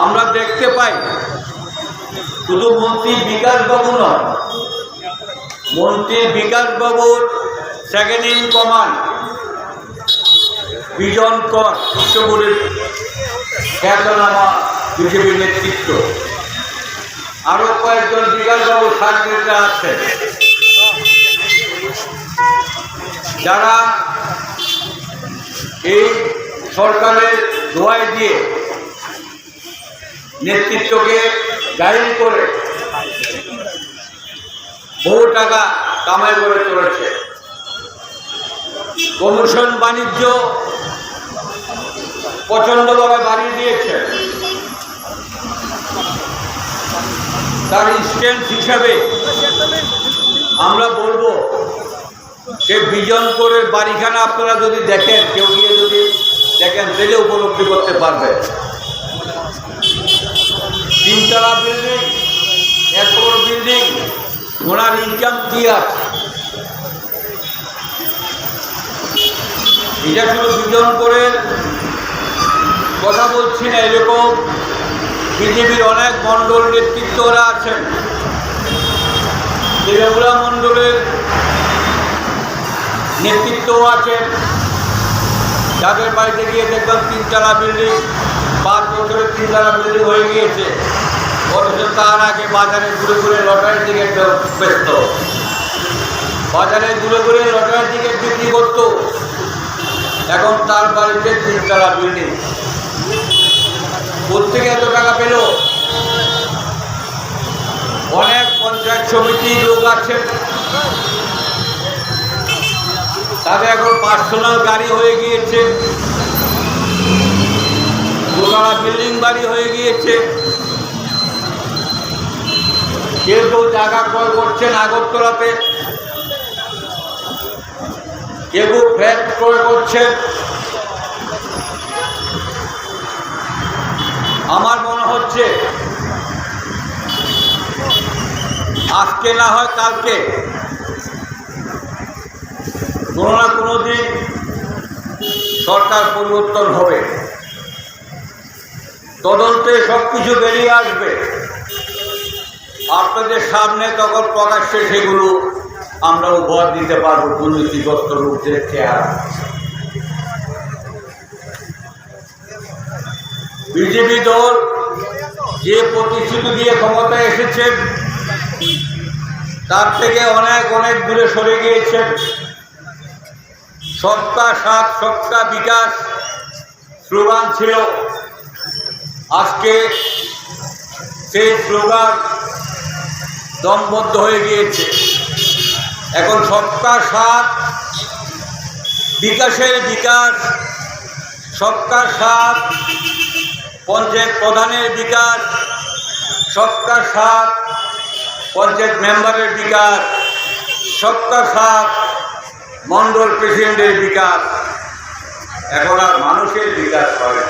আমরা দেখতে পাই শুধু মন্ত্রী বিকাশ বাবু নয়, মন্ত্রী বিকাশ বাবুর সেকেন্ড ইন কমান্ড বিজন কর বিশ্বগুলির খ্যাতনামা বিজেপি নেতৃত্ব, আরো কয়েকজন বিকাশবাবু সার্কেটে আছেন যারা এই সরকারের দোয়াই দিয়ে নেতৃত্বকে গাইড করে বহু টাকা কামাই করে চলেছে। কমিশন বাণিজ্য প্রচণ্ডভাবে বাড়িয়ে দিয়েছে। তার ইনস্ট্যান্ট হিসাবে আমরা বলবো যে বিজনপুরের বাড়িখানা আপনারা যদি দেখেন, কেউ গিয়ে যদি দেখেন তাহলে উপলব্ধি করতে পারবে। 3 তলা বিল্ডিং, এত বড় বিল্ডিং, ওনার ইনকাম কি আছে? এটা শুধু বিজনপুরের কথা বলছি না, এরকম বিজেপির অনেক মণ্ডল নেতৃত্বরা আছেন। দেবুরা মণ্ডলের নেতৃত্বও আছেন, যাদের বাড়িতে গিয়ে দেখবেন 3 তলা বিল্ডিং, 5 বছরে 3 তলা বিল্ডিং হয়ে গিয়েছে, অথচ তার আগে বাজারে ঘুরে ঘুরে লটারির দিকে ব্যস্ত, বাজারে ঘুরে ঘুরে লটারির দিকে বিক্রি করত। এখন তার বাড়িতে 3 তলা বিল্ডিং, প্রত্যেকে এত টাকা পেল। অনেক পঞ্চায়েত সমিতির লোক আছেন, তাদের এখন পার্সোনাল গাড়ি হয়ে গিয়েছে, 2 তলা বিল্ডিং বাড়ি হয়ে গিয়েছে। কেউ কেউ জায়গা ক্রয় করছেন আগরতলাতে, কেউ ফ্ল্যাট ক্রয় করছেন। আমার মনে হচ্ছে আজকে না হয় কালকে কোনো না কোনো দিন সরকার পরিবর্তন হবে, তদন্তে সব কিছু বেরিয়ে আসবে আপনাদের সামনে, তখন প্রকাশ্যে সেগুলো আমরা উপহার দিতে পারবো দুর্নীতিগ্রস্ত লোকদের চেহারা। বিজেপি দল যে প্রতিশ্রুতি দিয়ে ক্ষমতায় এসেছেন তার থেকে অনেক অনেক দূরে সরে গিয়েছেন। সবকা সাথ সবকা বিকাশ স্লোগান ছিল, আজকে সেই স্লোগান দমবদ্ধ হয়ে গিয়েছে। এখন সবকা সাথ বিকাশের বিকাশ, সবকা সাথ পঞ্চায়েত প্রধানের বিকাশ, সবকা সাথ পঞ্চায়েত মেম্বারের বিকাশ, সবকা সাথ মণ্ডল প্রেসিডেন্টের বিকাশ। এখন আর মানুষের বিকাশ হয় না।